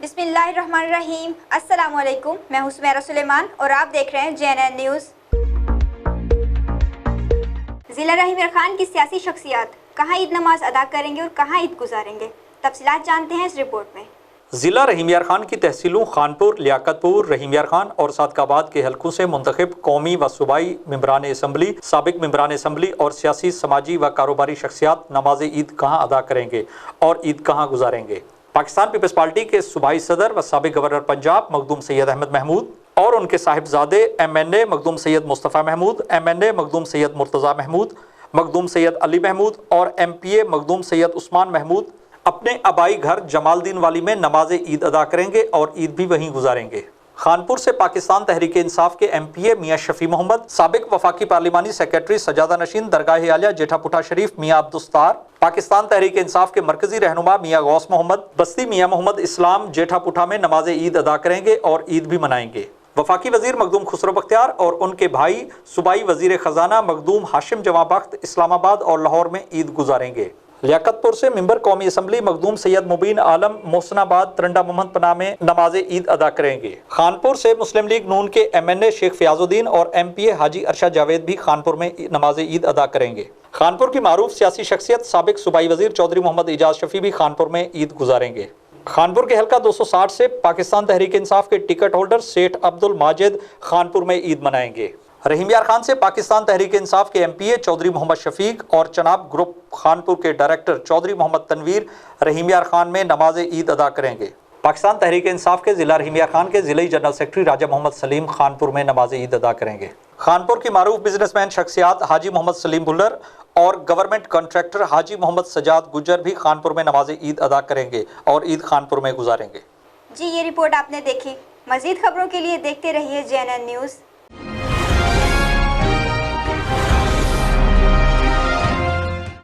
बिस्मिल्लाहिर्रहमानिर्रहीम। अस्सलाम वालेकुम। मैं हूं सुमेरा सुलेमान और आप देख रहे हैं JNN न्यूज़। ज़िला रहीम यार खान की सियासी शख्सियत कहाँ ईद नमाज अदा करेंगे और कहाँ ईद गुजारेंगे, तफसीलात जानते हैं इस रिपोर्ट में। ज़िला रहीम यार खान की तहसीलों खानपुर, लियाकतपुर, रहीम यार खान और सादकाबाद के हलकों से मुंतखब कौमी व सूबाई मेंबरान असम्बली, साबिक मेंबरान असम्बली और सियासी, समाजी व कारोबारी शख्सियात नमाज ईद कहाँ अदा करेंगे और ईद कहाँ गुजारेंगे। पाकिस्तान पीपल्स पार्टी के सूबाई सदर व साबिक गवर्नर पंजाब मखदूम सैयद अहमद महमूद और उनके साहिबजादे MNA मखदूम सैयद मुस्तफ़ा महमूद, MNA मखदूम सैयद मुर्तज़ा महमूद, मखदूम सैयद अली महमूद और MPA मखदूम सैयद उस्मान महमूद अपने आबाई घर जमालदीन वाली में नमाज ईद अदा करेंगे और ईद भी वहीं गुजारेंगे। खानपुर से पाकिस्तान तहरीक इंसाफ के MPA मियाँ शफी मोहम्मद, साबिक वफाकी पार्लिमानी सेक्रेटरी सजादा नशीन दरगाह आलिया जेठापुठा शरीफ मियाँ अब्दुस्तार, पाकिस्तान तहरीक इंसाफ के मरकजी रहनुमा मियाँ गौस मोहम्मद, बस्ती मियाँ मोहम्मद इस्लाम जेठापुठा में नमाज ईद अदा करेंगे और ईद भी मनाएंगे। वफाकी वजीर मखदूम खुसरो बख्तियार और उनके भाई सूबाई वजीर खजाना मखदूम हाशिम जवाबख्त इस्लामाबाद और लाहौर में ईद गुजारेंगे। लियाकतपुर से मेंबर कौमी असम्बली मखदूम सैयद मुबीन आलम मोहसनाबाद तरंडा मोहम्मद पनाह में नमाज ईद अदा करेंगे। खानपुर से मुस्लिम लीग नून के MNA शेख फयाजुद्दीन और MPA हाजी अरशद जावेद भी खानपुर में नमाज ईद अदा करेंगे। खानपुर की मारूफ सियासी शख्सियत साबिक सूबाई वजीर चौधरी मोहम्मद एजाज शफी भी खानपुर में ईद गुजारेंगे। खानपुर के हल्का 260 से पाकिस्तान तहरीक इंसाफ के टिकट होल्डर सेठ अब्दुल माजिद खानपुर में ईद मनाएंगे। रहीम यार खान से पाकिस्तान तहरीक इंसाफ के MPA चौधरी मोहम्मद शफीक और चनाब ग्रुप खानपुर के डायरेक्टर चौधरी मोहम्मद तनवीर रहीम यार खान में नमाज ईद अदा करेंगे। पाकिस्तान तहरीक इंसाफ के ज़िला रहीम यार खान के ज़िलाई जनरल सेक्रेटरी राजा मोहम्मद सलीम खानपुर में नमाज ईद अदा करेंगे। खानपुर की मारूफ बिजनेसमैन शख्सियात हाजी मोहम्मद सलीम बुल्लर और गवर्नमेंट कॉन्ट्रैक्टर हाजी मोहम्मद सजाद गुजर भी खानपुर में नमाज ईद अदा करेंगे और ईद खानपुर में गुजारेंगे। जी, ये रिपोर्ट आपने देखी। मज़ीद खबरों के लिए देखते रहिए JNN न्यूज़।